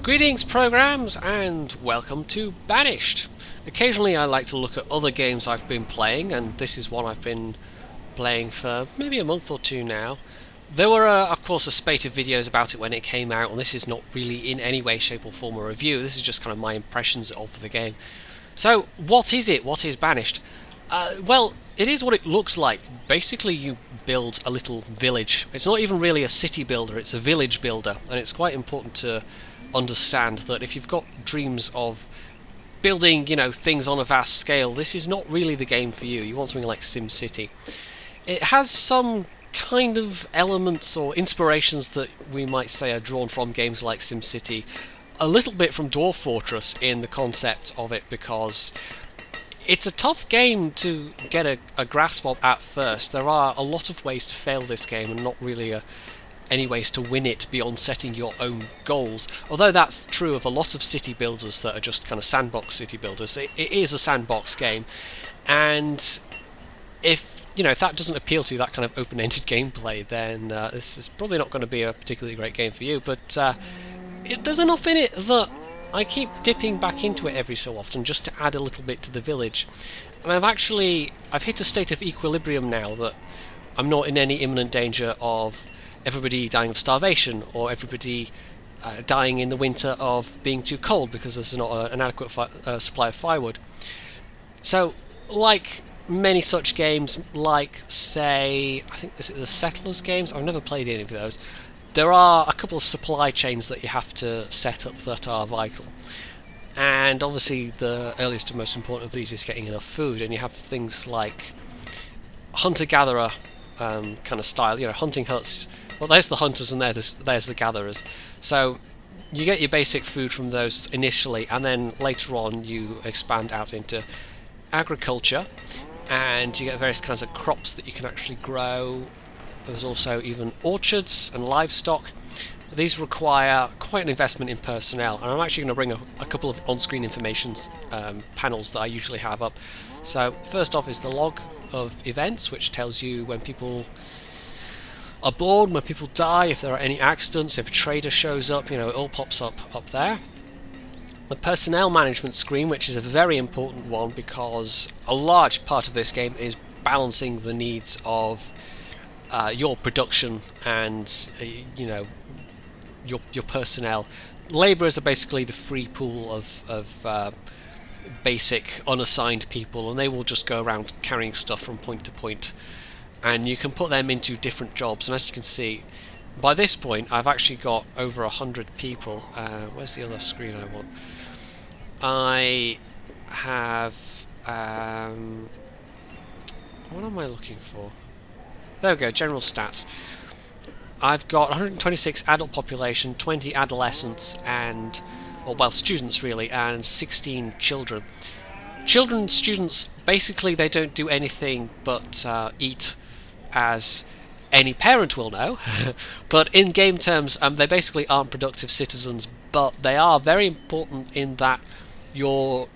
Greetings programs and welcome to Banished. Occasionally I like to look at other games I've been playing, and this is one I've been playing for maybe a month or two now. There were of course a spate of videos about it when it came out, and this is not really in any way, shape or form a review. This is just kind of my impressions of the game. So what is it? What is Banished? Well, it is what it looks like. Basically you build a little village. It's not even really a city builder, it's a village builder, and it's quite important to understand that if you've got dreams of building, things on a vast scale, this is not really the game for you. You want something like SimCity. It has some kind of elements or inspirations that we might say are drawn from games like SimCity, a little bit from Dwarf Fortress in the concept of it, because it's a tough game to get a grasp of at first. There are a lot of ways to fail this game and not really any ways to win it beyond setting your own goals. Although that's true of a lot of city builders that are just kind of sandbox city builders. It is a sandbox game, and if that doesn't appeal to you, that kind of open-ended gameplay, then this is probably not going to be a particularly great game for you. But there's enough in it that I keep dipping back into it every so often just to add a little bit to the village. And I've hit a state of equilibrium now that I'm not in any imminent danger of everybody dying of starvation, or everybody dying in the winter of being too cold because there's not an adequate supply of firewood. So, like many such games, like, say, I think this is the Settlers games, I've never played any of those, there are a couple of supply chains that you have to set up that are vital. And obviously the earliest and most important of these is getting enough food, and you have things like hunter-gatherer kind of style, hunting huts. Well, there's the hunters and there's the gatherers. So you get your basic food from those initially, and then later on you expand out into agriculture, and you get various kinds of crops that you can actually grow. There's also even orchards and livestock. These require quite an investment in personnel, and I'm actually going to bring a couple of on-screen information panels that I usually have up. So first off is the log of events, which tells you when people are born, when people die, if there are any accidents, if a trader shows up, it all pops up there. The personnel management screen, which is a very important one because a large part of this game is balancing the needs of your production and your personnel. Labourers are basically the free pool of basic unassigned people, and they will just go around carrying stuff from point to point, and you can put them into different jobs. And as you can see, by this point I've actually got over 100 people. Where's the other screen I want? I have what am I looking for? There we go, general stats. I've got 126 adult population, 20 adolescents, and students really, and 16 children. Children and students, basically they don't do anything but eat, as any parent will know. But in game terms, they basically aren't productive citizens, but they are very important in that your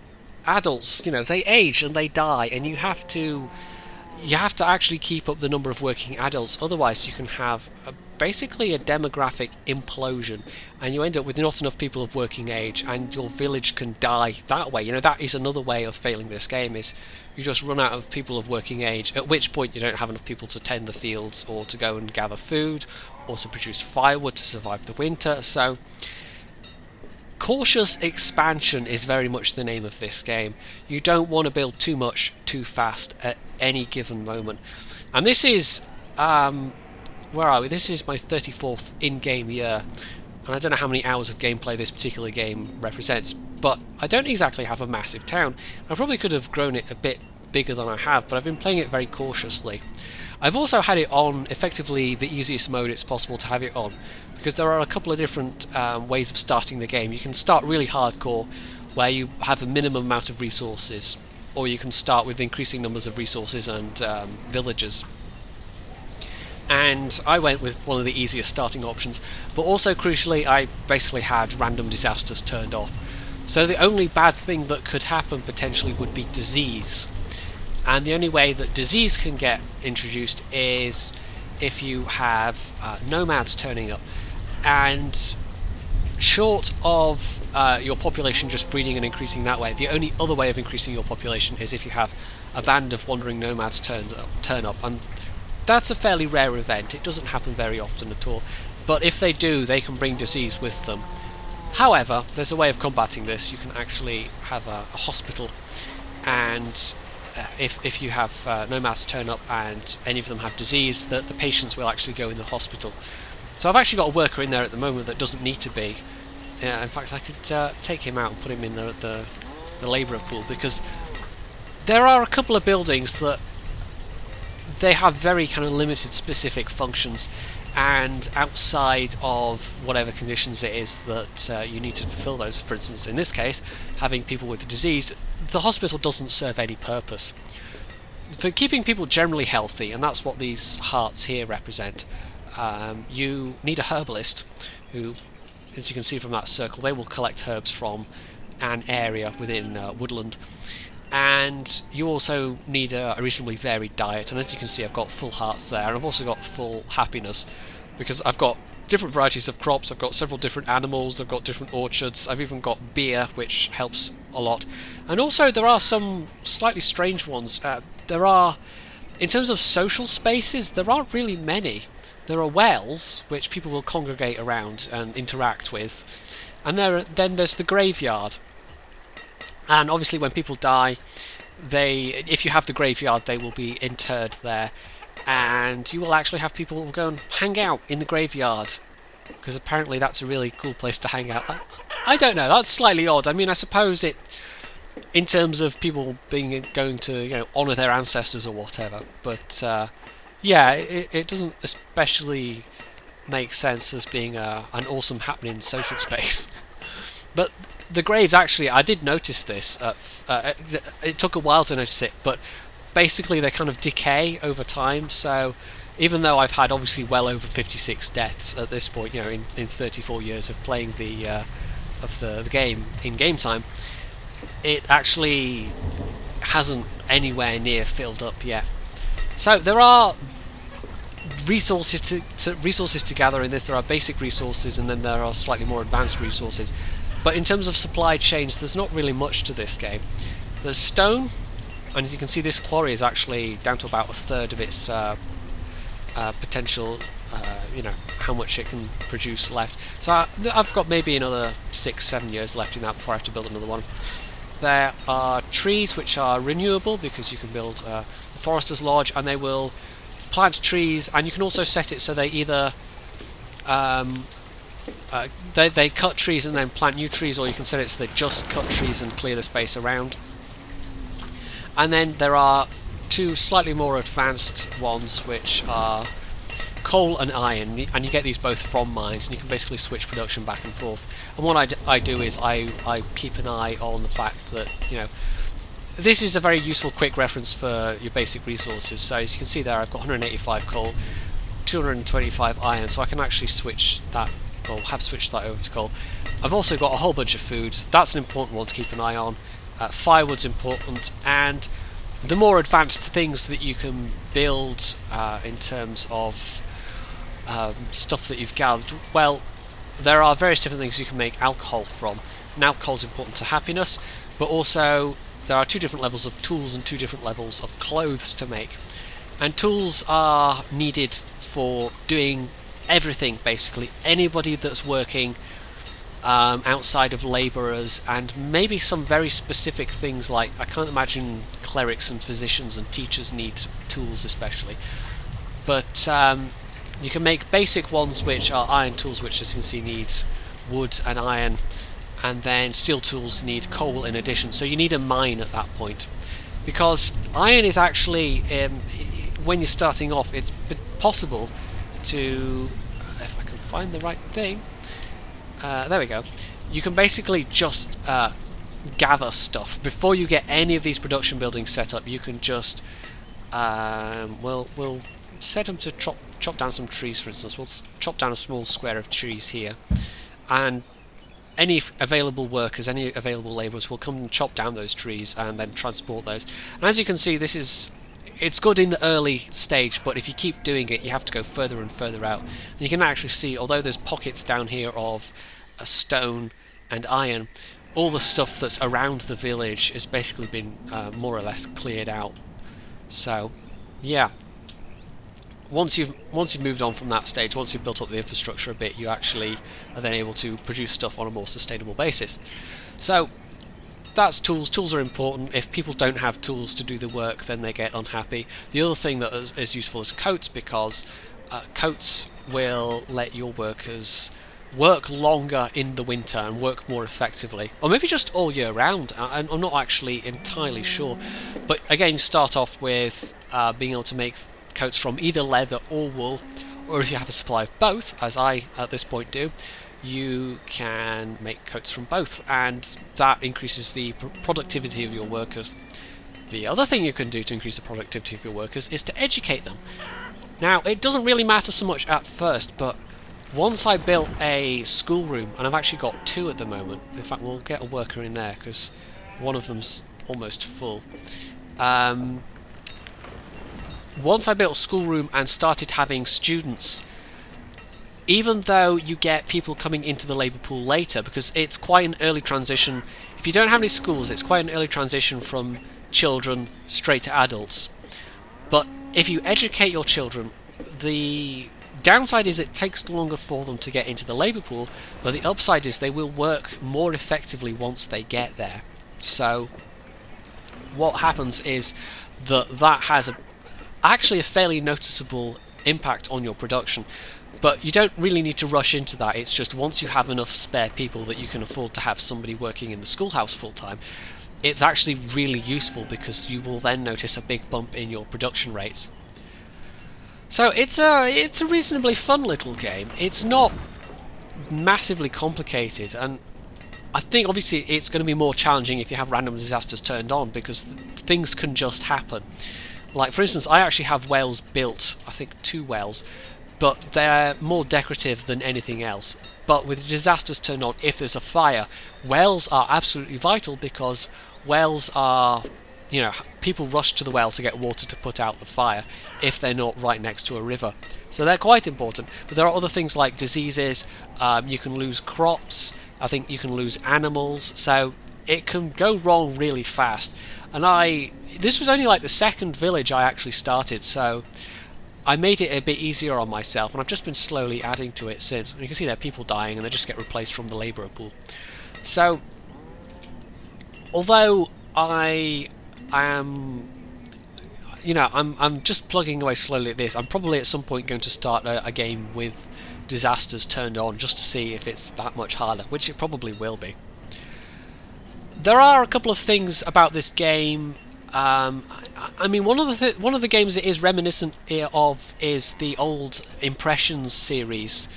adults, they age and they die, and you have to actually keep up the number of working adults. Otherwise you can have basically a demographic implosion, and you end up with not enough people of working age, and your village can die that way. That is another way of failing this game, is you just run out of people of working age, at which point you don't have enough people to tend the fields, or to go and gather food, or to produce firewood to survive the winter. So cautious expansion is very much the name of this game. You don't want to build too much too fast at any given moment. And this is where are we? This is my 34th in-game year, and I don't know how many hours of gameplay this particular game represents, but I don't exactly have a massive town. I probably could have grown it a bit bigger than I have, but I've been playing it very cautiously. I've also had it on effectively the easiest mode it's possible to have it on, because there are a couple of different ways of starting the game. You can start really hardcore, where you have a minimum amount of resources, or you can start with increasing numbers of resources and villagers. And I went with one of the easiest starting options, but also crucially I basically had random disasters turned off. So the only bad thing that could happen potentially would be disease. And the only way that disease can get introduced is if you have nomads turning up. And short of your population just breeding and increasing that way, the only other way of increasing your population is if you have a band of wandering nomads turn up, and that's a fairly rare event. It doesn't happen very often at all, but if they do, they can bring disease with them. However, there's a way of combating this. You can actually have a hospital, and if you have nomads turn up and any of them have disease, the patients will actually go in the hospital. So I've actually got a worker in there at the moment that doesn't need to be. In fact, I could take him out and put him in the labourer pool, because there are a couple of buildings that they have very kind of limited specific functions, and outside of whatever conditions it is that you need to fulfill those. For instance, in this case, having people with the disease, the hospital doesn't serve any purpose. For keeping people generally healthy, and that's what these hearts here represent, you need a herbalist who, as you can see from that circle, they will collect herbs from an area within woodland. And you also need a reasonably varied diet, and as you can see, I've got full hearts there, and I've also got full happiness, because I've got different varieties of crops, I've got several different animals, I've got different orchards, I've even got beer, which helps a lot. And also there are some slightly strange ones. There are, in terms of social spaces, there aren't really many. There are wells, which people will congregate around and interact with, and then there's the graveyard. And obviously when people die, if you have the graveyard, they will be interred there, and you will actually have people go and hang out in the graveyard, because apparently that's a really cool place to hang out. I don't know, that's slightly odd. I mean, I suppose it, in terms of people going to honour their ancestors or whatever, but yeah, it doesn't especially make sense as being an awesome happening social space. But the graves, actually, I did notice this. It took a while to notice it, but basically they kind of decay over time. So even though I've had obviously well over 56 deaths at this point, in 34 years of playing the game in game time, it actually hasn't anywhere near filled up yet. So there are resources to gather in this. There are basic resources, and then there are slightly more advanced resources. But in terms of supply chains, there's not really much to this game. There's stone, and as you can see, this quarry is actually down to about a third of its potential, how much it can produce left. So I've got maybe another 6-7 years left in that before I have to build another one. There are trees which are renewable, because you can build a forester's lodge, and they will plant trees, and you can also set it so they either they cut trees and then plant new trees, or you can set it so they just cut trees and clear the space around. And then there are two slightly more advanced ones, which are coal and iron, and you get these both from mines, and you can basically switch production back and forth. And what I do is I keep an eye on the fact that this is a very useful quick reference for your basic resources. So as you can see there, I've got 185 coal, 225 iron, so I can actually switch that, or have switched that over to coal. I've also got a whole bunch of foods. That's an important one to keep an eye on. Firewood's important, and the more advanced things that you can build in terms of stuff that you've gathered, well, there are various different things you can make alcohol from. And alcohol's important to happiness, but also there are two different levels of tools and two different levels of clothes to make. And tools are needed for doing everything, basically. Anybody that's working outside of labourers, and maybe some very specific things, like I can't imagine clerics and physicians and teachers need tools especially, but you can make basic ones which are iron tools, which as you can see need wood and iron, and then steel tools need coal in addition. So you need a mine at that point, because iron is actually, when you're starting off, it's possible to, if I can find the right thing, there we go, you can basically just gather stuff before you get any of these production buildings set up. You can just we'll set them to chop down some trees. For instance, we'll chop down a small square of trees here, and any available workers, any available labourers will come and chop down those trees and then transport those. And as you can see, it's good in the early stage, but if you keep doing it, you have to go further and further out. And you can actually see, although there's pockets down here of stone and iron, all the stuff that's around the village has basically been more or less cleared out. So yeah, once you've moved on from that stage, once you've built up the infrastructure a bit, you actually are then able to produce stuff on a more sustainable basis. So that's tools. Tools are important. If people don't have tools to do the work, then they get unhappy. The other thing that is useful is coats, because coats will let your workers work longer in the winter and work more effectively, or maybe just all year round. I'm not actually entirely sure, but again, start off with being able to make coats from either leather or wool, or if you have a supply of both, as I at this point do, you can make coats from both, and that increases the productivity of your workers. The other thing you can do to increase the productivity of your workers is to educate them. Now, it doesn't really matter so much at first, but once I built a schoolroom, and I've actually got 2 at the moment. In fact, we'll get a worker in there because one of them's almost full. Once I built a schoolroom and started having students, even though you get people coming into the labour pool later, because it's quite an early transition. If you don't have any schools, it's quite an early transition from children straight to adults. But if you educate your children, the downside is it takes longer for them to get into the labour pool, but the upside is they will work more effectively once they get there. So what happens is that has actually a fairly noticeable impact on your production. But you don't really need to rush into that. It's just once you have enough spare people that you can afford to have somebody working in the schoolhouse full time, it's actually really useful, because you will then notice a big bump in your production rates. So it's a reasonably fun little game. It's not massively complicated, and I think obviously it's going to be more challenging if you have random disasters turned on, because things can just happen. Like, for instance, I actually have wells built, I think 2 wells, but they're more decorative than anything else. But with disasters turned on, if there's a fire, wells are absolutely vital, because wells are, people rush to the well to get water to put out the fire if they're not right next to a river. So they're quite important. But there are other things like diseases, you can lose crops, I think you can lose animals, so it can go wrong really fast. And this was only like the 2nd village I actually started, so I made it a bit easier on myself, and I've just been slowly adding to it since. And you can see there are people dying, and they just get replaced from the labourer pool. So, although I am, I'm just plugging away slowly at this, I'm probably at some point going to start a game with disasters turned on, just to see if it's that much harder, which it probably will be. There are a couple of things about this game. I mean, one of the games it is reminiscent of is the old Impressions series,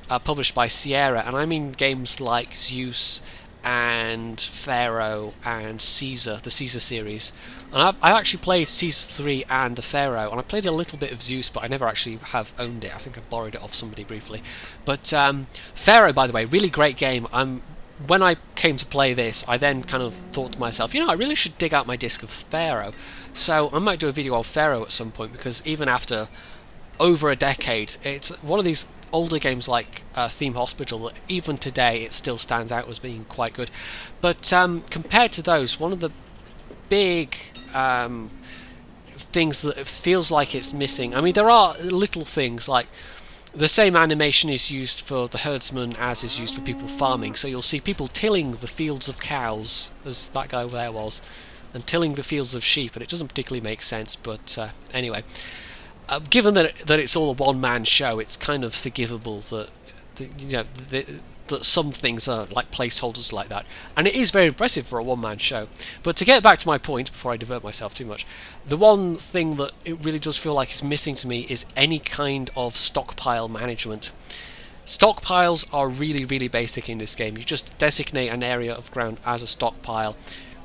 published by Sierra, and I mean games like Zeus and Pharaoh and Caesar, the Caesar series. And I actually played Caesar 3 and the Pharaoh, and I played a little bit of Zeus, but I never actually have owned it. I think I borrowed it off somebody briefly. But Pharaoh, by the way, really great game. When I came to play this, I then kind of thought to myself, I really should dig out my disc of Pharaoh. So I might do a video of Pharaoh at some point, because even after over a decade, it's one of these older games like Theme Hospital that even today it still stands out as being quite good. But compared to those, one of the big things that it feels like it's missing, I mean, there are little things like the same animation is used for the herdsman as is used for people farming, so you'll see people tilling the fields of cows, as that guy there was, and tilling the fields of sheep, and it doesn't particularly make sense, but anyway. Given that it's all a one-man show, it's kind of forgivable that that some things are like placeholders like that, and it is very impressive for a one-man show. But to get back to my point, before I divert myself too much, the one thing that it really does feel like is missing to me is any kind of stockpile management. Stockpiles are really, really basic in this game. You just designate an area of ground as a stockpile,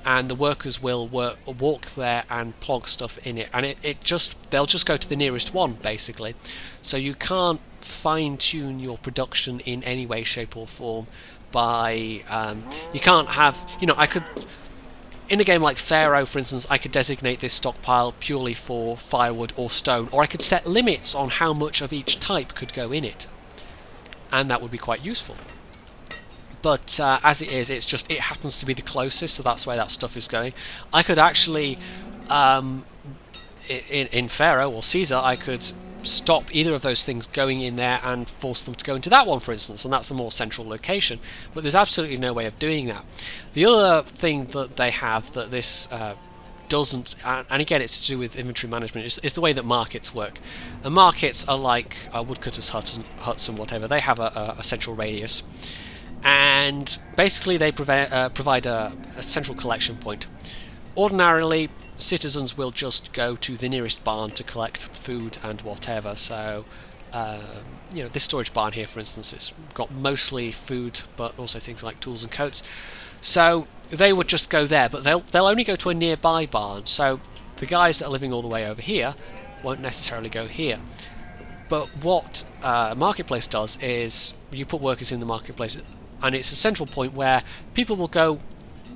and the workers will walk there and plonk stuff in it, and they'll just go to the nearest one, basically. So you can't fine-tune your production in any way, shape or form by you can't have, I could, in a game like Pharaoh, for instance, I could designate this stockpile purely for firewood or stone, or I could set limits on how much of each type could go in it, and that would be quite useful. But as it is, it happens to be the closest, so that's where that stuff is going. I could actually, in Pharaoh or Caesar, I could stop either of those things going in there and force them to go into that one, for instance, and that's a more central location. But there's absolutely no way of doing that. The other thing that they have that this doesn't, and again it's to do with inventory management, is the way that markets work. And markets are like woodcutters' huts and whatever. They have a central radius, and basically they provide a central collection point. Ordinarily, citizens will just go to the nearest barn to collect food and whatever. So, this storage barn here, for instance, it's got mostly food, but also things like tools and coats. So they would just go there, but they'll only go to a nearby barn. So the guys that are living all the way over here won't necessarily go here. But what Marketplace does is you put workers in the marketplace, and it's a central point where people will go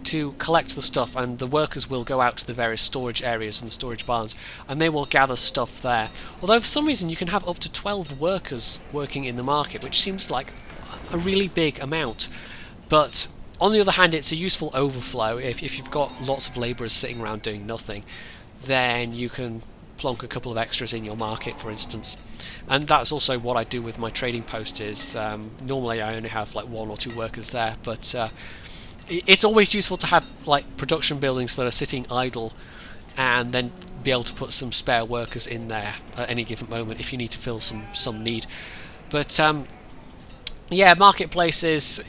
to collect the stuff, and the workers will go out to the various storage areas and storage barns, and they will gather stuff there. Although for some reason you can have up to 12 workers working in the market, which seems like a really big amount. But on the other hand, it's a useful overflow. If you've got lots of labourers sitting around doing nothing, then you can plonk a couple of extras in your market, for instance. And that's also what I do with my trading post. Is normally I only have like 1 or 2 workers there, but it's always useful to have like production buildings that are sitting idle, and then be able to put some spare workers in there at any given moment if you need to fill some need. But yeah, marketplaces,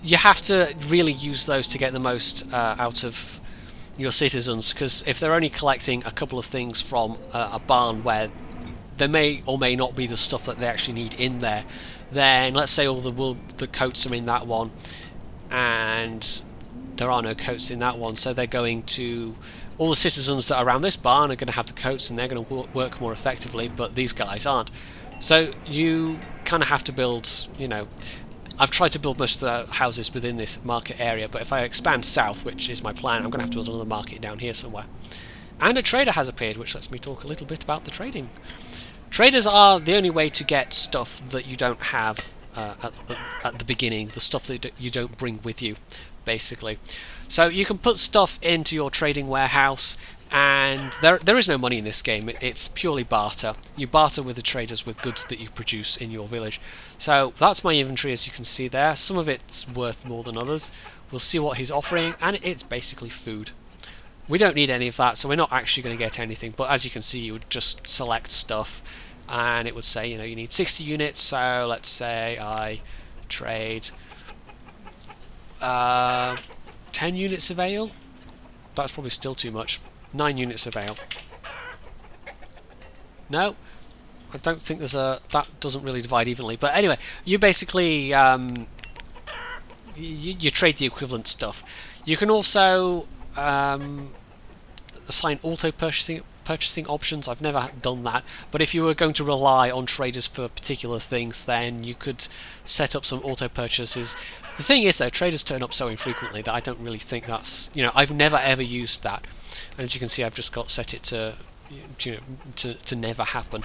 you have to really use those to get the most out of your citizens, because if they're only collecting a couple of things from a barn where there may or may not be the stuff that they actually need in there, then let's say all the coats are in that one, and there are no coats in that one, so they're going to, all the citizens that are around this barn are going to have the coats and they're going to work more effectively, but these guys aren't. So you kind of have to build, I've tried to build most of the houses within this market area, but if I expand south, which is my plan, I'm going to have to build another market down here somewhere. And a trader has appeared, which lets me talk a little bit about the trading. Traders are the only way to get stuff that you don't have at the beginning, the stuff that you don't bring with you, basically. So you can put stuff into your trading warehouse, and there is no money in this game. It's purely barter. You barter with the traders with goods that you produce in your village. So that's my inventory, as you can see there. Some of it's worth more than others. We'll see what he's offering, and it's basically food. We don't need any of that, so we're not actually going to get anything, but as you can see, you would just select stuff, and it would say, you need 60 units, so let's say I trade 10 units of ale. That's probably still too much. 9 units of ale. No, I don't think there's that doesn't really divide evenly, but anyway, you basically you trade the equivalent stuff. You can also assign auto purchasing options. I've never done that, but if you were going to rely on traders for particular things, then you could set up some auto purchases. The thing is though, traders turn up so infrequently that I don't really think that's, I've never ever used that. And as you can see, I've just got set it to to never happen.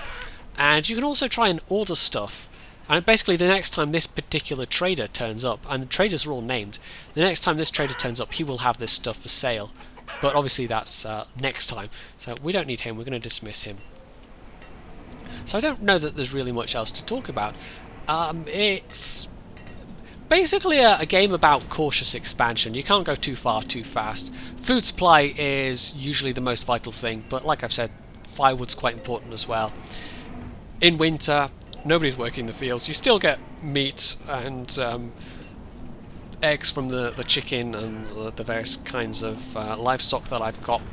And you can also try and order stuff, and basically the next time this particular trader turns up, and the traders are all named, the next time this trader turns up, he will have this stuff for sale. But obviously that's next time, so we don't need him. We're going to dismiss him. So I don't know that there's really much else to talk about. It's basically a game about cautious expansion. You can't go too far too fast. Food supply is usually the most vital thing, but like I've said, firewood's quite important as well. In winter, nobody's working the fields. You still get meat and eggs from the chicken and the various kinds of livestock that I've got,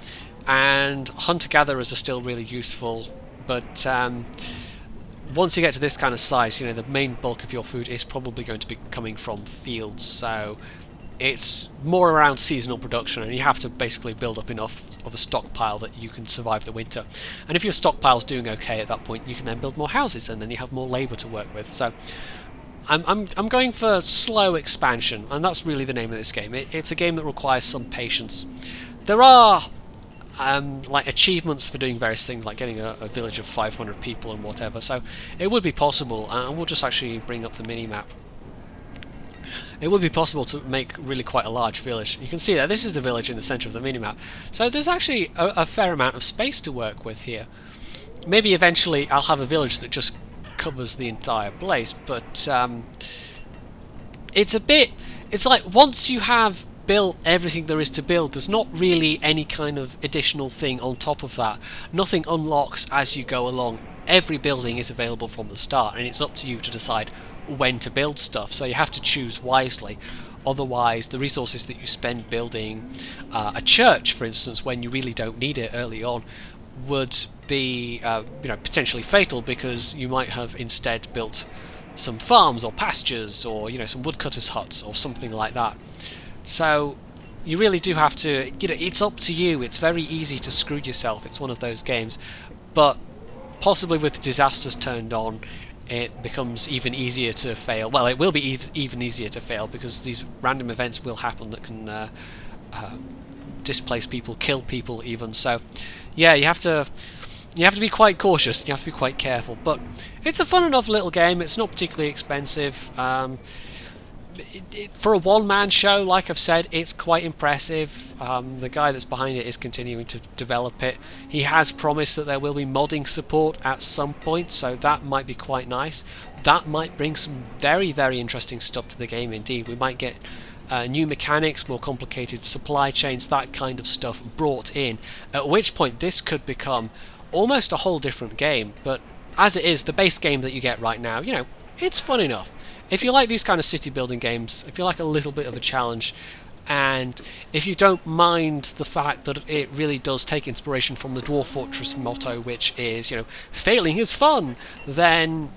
and hunter-gatherers are still really useful, but once you get to this kind of size, the main bulk of your food is probably going to be coming from fields, so it's more around seasonal production, and you have to basically build up enough of a stockpile that you can survive the winter. And if your stockpile's doing okay at that point, you can then build more houses, and then you have more labour to work with. So I'm going for slow expansion, and that's really the name of this game. It's a game that requires some patience. There are like achievements for doing various things, like getting a village of 500 people and whatever, so it would be possible. And we'll just actually bring up the mini-map. it would be possible to make really quite a large village. You can see that this is the village in the centre of the minimap, so there's actually a fair amount of space to work with here. Maybe eventually I'll have a village that just covers the entire place, but it's like once you have built everything there is to build, there's not really any kind of additional thing on top of that. Nothing unlocks as you go along. Every building is available from the start, and it's up to you to decide when to build stuff, so you have to choose wisely. Otherwise, the resources that you spend building a church, for instance, when you really don't need it early on, would be potentially fatal, because you might have instead built some farms or pastures, or some woodcutters' huts or something like that. So you really do have to, it's up to you. It's very easy to screw yourself. It's one of those games, but possibly with disasters turned on, it becomes even easier to fail. Well, it will be even easier to fail, because these random events will happen that can displace people, kill people even. So yeah, you have to be quite cautious. You have to be quite careful. But it's a fun enough little game. It's not particularly expensive. For a one-man show, like I've said, it's quite impressive. The guy that's behind it is continuing to develop it. He has promised that there will be modding support at some point, so that might be quite nice. That might bring some very, very interesting stuff to the game indeed. We might get new mechanics, more complicated supply chains, that kind of stuff brought in, at which point this could become almost a whole different game. But as it is, the base game that you get right now, it's fun enough. If you like these kind of city building games, if you like a little bit of a challenge, and if you don't mind the fact that it really does take inspiration from the Dwarf Fortress motto, which is, failing is fun, then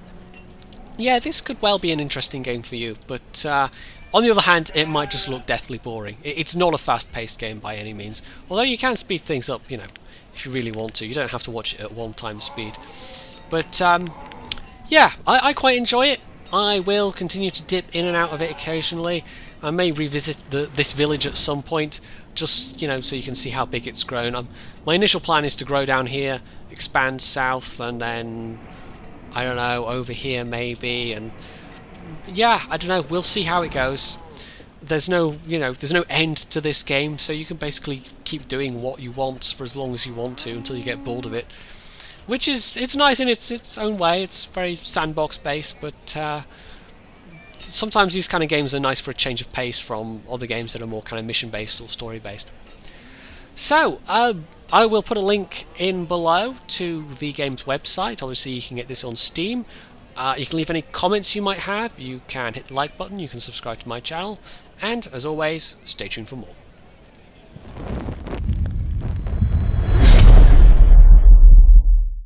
yeah, this could well be an interesting game for you. But on the other hand, it might just look deathly boring. It's not a fast-paced game by any means, although you can speed things up, if you really want to. You don't have to watch it at 1x speed. But yeah, I quite enjoy it. I will continue to dip in and out of it occasionally. I may revisit this village at some point, just so you can see how big it's grown. My initial plan is to grow down here, expand south, and then I don't know, over here maybe. And yeah, I don't know. We'll see how it goes. There's no end to this game, so you can basically keep doing what you want for as long as you want to until you get bored of it. Which it's nice in its own way. It's very sandbox based, but sometimes these kind of games are nice for a change of pace from other games that are more kind of mission based or story based. So I will put a link in below to the game's website. Obviously you can get this on Steam. You can leave any comments you might have. You can hit the like button. You can subscribe to my channel, and as always, stay tuned for more.